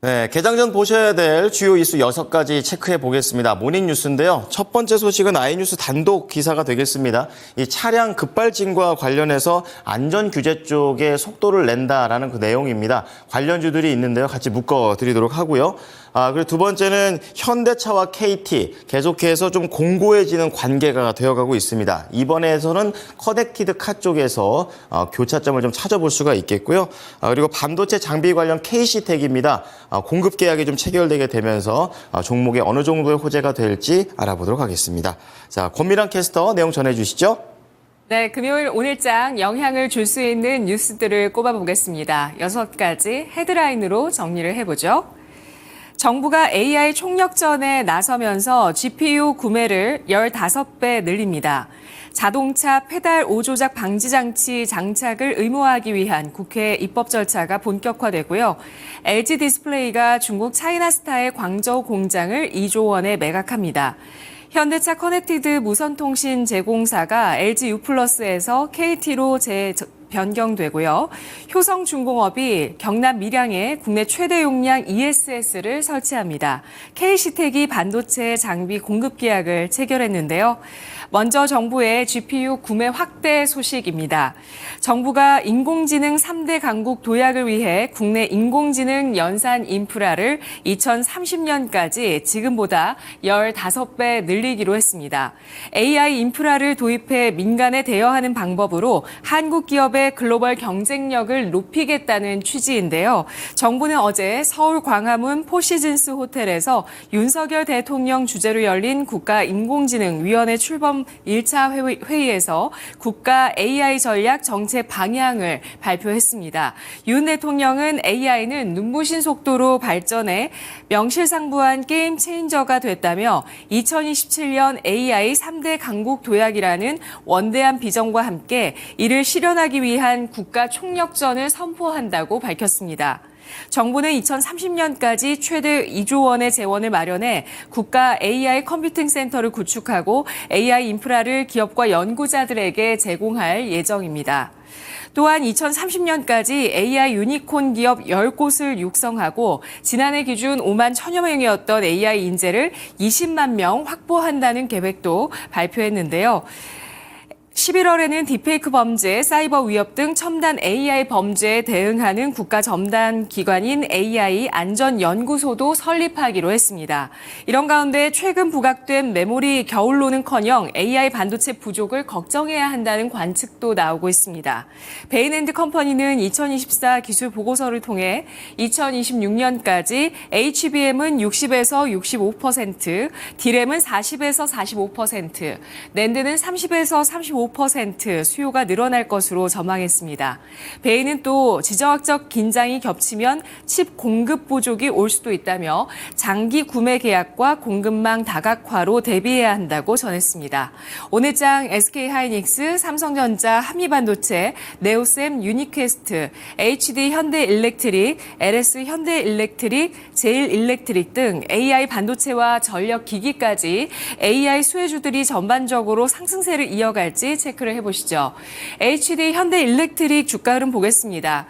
네, 개장 전 보셔야 될 주요 이슈 6가지 체크해 보겠습니다. 모닝 뉴스인데요. 첫 번째 소식은 아이뉴스 단독 기사가 되겠습니다. 이 차량 급발진과 관련해서 안전 규제 쪽에 속도를 낸다라는 그 내용입니다. 관련주들이 있는데요. 같이 묶어 드리도록 하고요. 그리고 두 번째는 현대차와 KT 계속해서 좀 공고해지는 관계가 되어가고 있습니다. 이번에서는 커넥티드 카 쪽에서 교차점을 좀 찾아볼 수가 있겠고요. 그리고 반도체 장비 관련 KC텍입니다. 공급 계약이 좀 체결되게 되면서 종목에 어느 정도의 호재가 될지 알아보도록 하겠습니다. 자, 권미랑 캐스터 내용 전해주시죠. 네, 금요일 오늘장 영향을 줄 수 있는 뉴스들을 꼽아보겠습니다. 6가지 헤드라인으로 정리를 해보죠. 정부가 AI 총력전에 나서면서 GPU 구매를 15배 늘립니다. 자동차 페달 오조작 방지 장치 장착을 의무화하기 위한 국회 입법 절차가 본격화되고요. LG 디스플레이가 중국 차이나스타의 광저우 공장을 2조 원에 매각합니다. 현대차 커넥티드 무선통신 제공사가 LG U+에서 KT로 변경되고요. 효성중공업이 경남 밀양에 국내 최대 용량 ESS를 설치합니다. KC텍이 반도체 장비 공급 계약을 체결했는데요. 먼저 정부의 GPU 구매 확대 소식입니다. 정부가 인공지능 3대 강국 도약을 위해 국내 인공지능 연산 인프라를 2030년까지 지금보다 15배 늘리기로 했습니다. AI 인프라를 도입해 민간에 대여하는 방법으로 한국 기업의 글로벌 경쟁력을 높이겠다는 취지인데요. 정부는 어제 서울 광화문 포시즌스 호텔에서 윤석열 대통령 주재로 열린 국가인공지능위원회 출범 1차 회의에서 국가 AI 전략 정책 방향을 발표했습니다. 윤 대통령은 AI는 눈부신 속도로 발전해 명실상부한 게임 체인저가 됐다며 2027년 AI 3대 강국 도약이라는 원대한 비전과 함께 이를 실현하기 위한 국가 총력전을 선포한다고 밝혔습니다. 정부는 2030년까지 최대 2조 원의 재원을 마련해 국가 AI 컴퓨팅 센터를 구축하고 AI 인프라를 기업과 연구자들에게 제공할 예정입니다. 또한 2030년까지 AI 유니콘 기업 10곳을 육성하고 지난해 기준 5만 1천여 명이었던 AI 인재를 20만 명 확보한다는 계획도 발표했는데요. 11월에는 딥페이크 범죄, 사이버 위협 등 첨단 AI 범죄에 대응하는 국가 첨단 기관인 AI 안전연구소도 설립하기로 했습니다. 이런 가운데 최근 부각된 메모리 겨울로는커녕 AI 반도체 부족을 걱정해야 한다는 관측도 나오고 있습니다. 베인앤드컴퍼니는 2024 기술 보고서를 통해 2026년까지 HBM은 60에서 65%, D램은 40에서 45%, 낸드는 30에서 35% 수요가 늘어날 것으로 전망했습니다. 베인은 또 지정학적 긴장이 겹치면 칩 공급 부족이 올 수도 있다며 장기 구매 계약과 공급망 다각화로 대비해야 한다고 전했습니다. 오늘장 SK하이닉스, 삼성전자, 한미반도체, 네오셈, 유니퀘스트, HD 현대일렉트릭, LS 현대일렉트릭, 제일일렉트릭 등 AI 반도체와 전력기기까지 AI 수혜주들이 전반적으로 상승세를 이어갈지 체크를 해보시죠. HD 현대일렉트릭 주가 흐름 보겠습니다.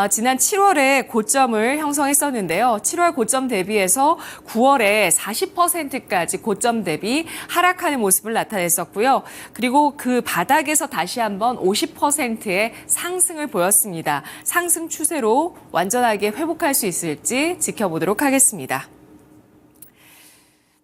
지난 7월에 고점을 형성했었는데요. 7월 고점 대비해서 9월에 40%까지 고점 대비 하락하는 모습을 나타냈었고요. 그리고 그 바닥에서 다시 한번 50%의 상승을 보였습니다. 상승 추세로 완전하게 회복할 수 있을지 지켜보도록 하겠습니다.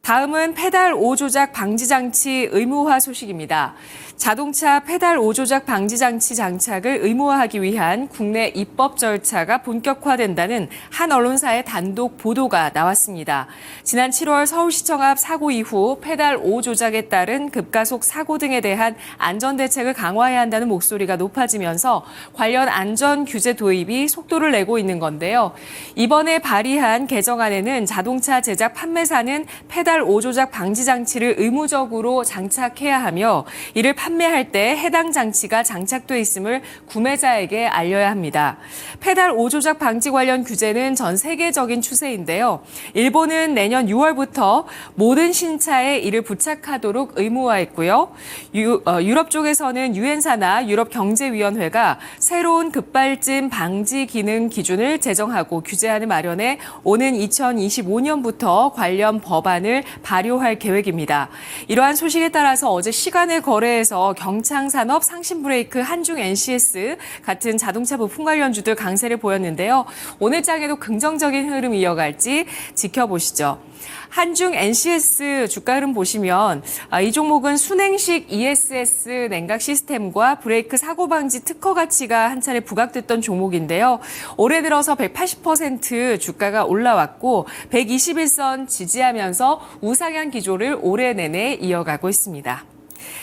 다음은 페달 오조작 방지 장치 의무화 소식입니다. 자동차 페달 오조작 방지 장치 장착을 의무화하기 위한 국내 입법 절차가 본격화된다는 한 언론사의 단독 보도가 나왔습니다. 지난 7월 서울시청 앞 사고 이후 페달 오조작에 따른 급가속 사고 등에 대한 안전대책을 강화해야 한다는 목소리가 높아지면서 관련 안전 규제 도입이 속도를 내고 있는 건데요. 이번에 발의한 개정안에는 자동차 제작 판매사는 페달 페달 오조작 방지 장치를 의무적으로 장착해야 하며 이를 판매할 때 해당 장치가 장착돼 있음을 구매자에게 알려야 합니다. 페달 오조작 방지 관련 규제는 전 세계적인 추세인데요. 일본은 내년 6월부터 모든 신차에 이를 부착하도록 의무화했고요. 유럽 쪽에서는 유엔사나 유럽경제위원회가 새로운 급발진 방지 기능 기준을 제정하고 규제안을 마련해 오는 2025년부터 관련 법안을 발효할 계획입니다. 이러한 소식에 따라서 어제 시간의 거래에서 경창산업, 상신브레이크, 한중 NCS 같은 자동차 부품 관련주들 강세를 보였는데요. 오늘 장에도 긍정적인 흐름 이어갈지 지켜보시죠. 한중 NCS 주가 흐름 보시면 이 종목은 순행식 ESS 냉각 시스템과 브레이크 사고 방지 특허 가치가 한 차례 부각됐던 종목인데요. 올해 들어서 180% 주가가 올라왔고 121선 지지하면서 우상향 기조를 올해 내내 이어가고 있습니다.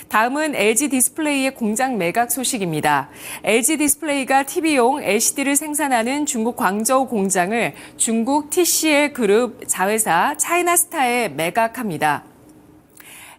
다음은 LG 디스플레이의 공장 매각 소식입니다. LG 디스플레이가 TV용 LCD를 생산하는 중국 광저우 공장을 중국 TCL 그룹 자회사 차이나스타에 매각합니다.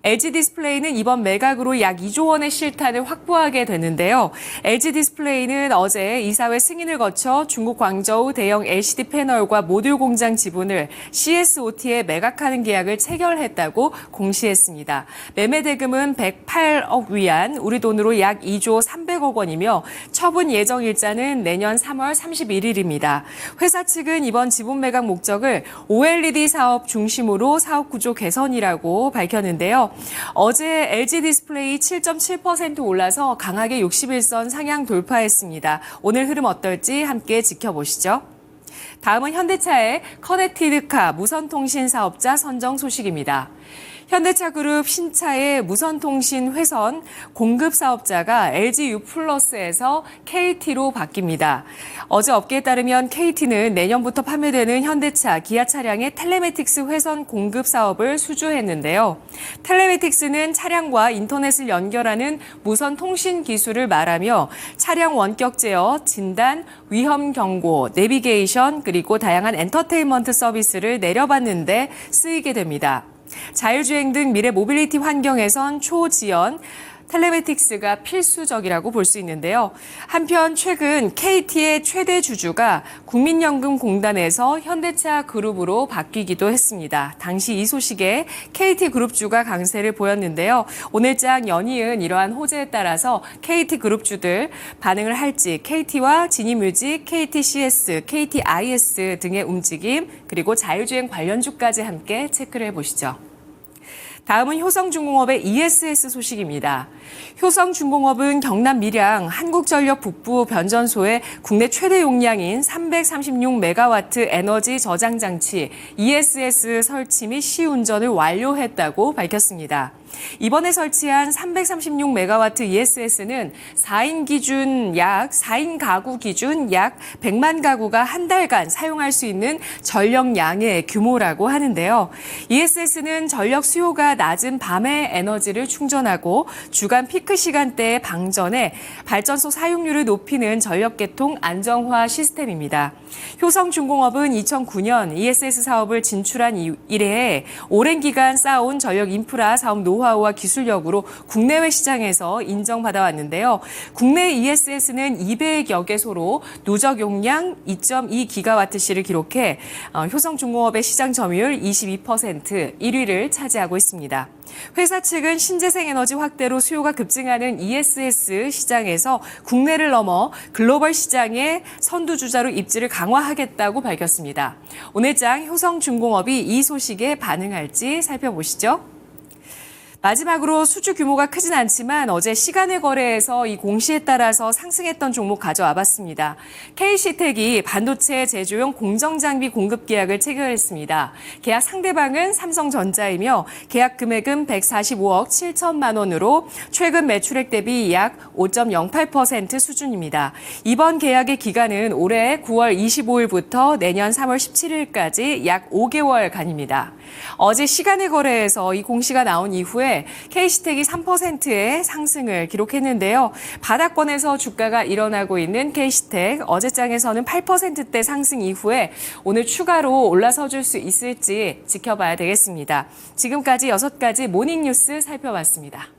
LG 디스플레이는 이번 매각으로 약 2조 원의 실탄을 확보하게 됐는데요. LG 디스플레이는 어제 이사회 승인을 거쳐 중국 광저우 대형 LCD 패널과 모듈 공장 지분을 CSOT에 매각하는 계약을 체결했다고 공시했습니다. 매매 대금은 108억 위안, 우리 돈으로 약 2조 300억 원이며 처분 예정 일자는 내년 3월 31일입니다. 회사 측은 이번 지분 매각 목적을 OLED 사업 중심으로 사업 구조 개선이라고 밝혔는데요. 어제 LG 디스플레이 7.7% 올라서 강하게 61선 상향 돌파했습니다. 오늘 흐름 어떨지 함께 지켜보시죠. 다음은 현대차의 커넥티드카 무선통신 사업자 선정 소식입니다. 현대차 그룹 신차의 무선통신 회선 공급 사업자가 LG U+에서 KT로 바뀝니다. 어제 업계에 따르면 KT는 내년부터 판매되는 현대차, 기아 차량의 텔레매틱스 회선 공급 사업을 수주했는데요. 텔레매틱스는 차량과 인터넷을 연결하는 무선 통신 기술을 말하며 차량 원격 제어, 진단, 위험 경고, 내비게이션, 그리고 다양한 엔터테인먼트 서비스를 내려받는 데 쓰이게 됩니다. 자율주행 등 미래 모빌리티 환경에선 초지연 텔레매틱스가 필수적이라고 볼 수 있는데요. 한편 최근 KT의 최대 주주가 국민연금공단에서 현대차 그룹으로 바뀌기도 했습니다. 당시 이 소식에 KT그룹주가 강세를 보였는데요. 오늘장 연이은 이러한 호재에 따라서 KT그룹주들 반응을 할지 KT와 진입뮤직, KTCS, KTIS 등의 움직임 그리고 자율주행 관련주까지 함께 체크를 해보시죠. 다음은 효성중공업의 ESS 소식입니다. 효성중공업은 경남 밀양 한국전력 북부 변전소의 국내 최대 용량인 336메가와트 에너지 저장 장치 ESS 설치 및 시운전을 완료했다고 밝혔습니다. 이번에 설치한 336메가와트 ESS는 4인 가구 기준 약 100만 가구가 한 달간 사용할 수 있는 전력량의 규모라고 하는데요. ESS는 전력 수요가 낮은 밤에 에너지를 충전하고 주간 피크 시간대에 방전해 발전소 사용률을 높이는 전력계통 안정화 시스템입니다. 효성중공업은 2009년 ESS 사업을 진출한 이래에 오랜 기간 쌓아온 전력 인프라 사업 노하우와 기술력으로 국내외 시장에서 인정받아 왔는데요. 국내 ESS는 200여 개소로 누적 용량 2.2기가와트시를 기록해 효성중공업의 시장 점유율 22% 1위를 차지하고 있습니다. 회사 측은 신재생 에너지 확대로 수요가 급증하는 ESS 시장에서 국내를 넘어 글로벌 시장의 선두주자로 입지를 강화하겠다고 밝혔습니다. 오늘장 효성중공업이 이 소식에 반응할지 살펴보시죠. 마지막으로 수주 규모가 크진 않지만 어제 시간의 거래에서 이 공시에 따라서 상승했던 종목 가져와 봤습니다. KC텍이 반도체 제조용 공정장비 공급 계약을 체결했습니다. 계약 상대방은 삼성전자이며 계약 금액은 145억 7천만 원으로 최근 매출액 대비 약 5.08% 수준입니다. 이번 계약의 기간은 올해 9월 25일부터 내년 3월 17일까지 약 5개월간입니다. 어제 시간의 거래에서 이 공시가 나온 이후에 K시텍이 3%의 상승을 기록했는데요. 바닥권에서 주가가 일어나고 있는 K시텍, 어제장에서는 8%대 상승 이후에 오늘 추가로 올라서 줄 수 있을지 지켜봐야 되겠습니다. 지금까지 6가지 모닝뉴스 살펴봤습니다.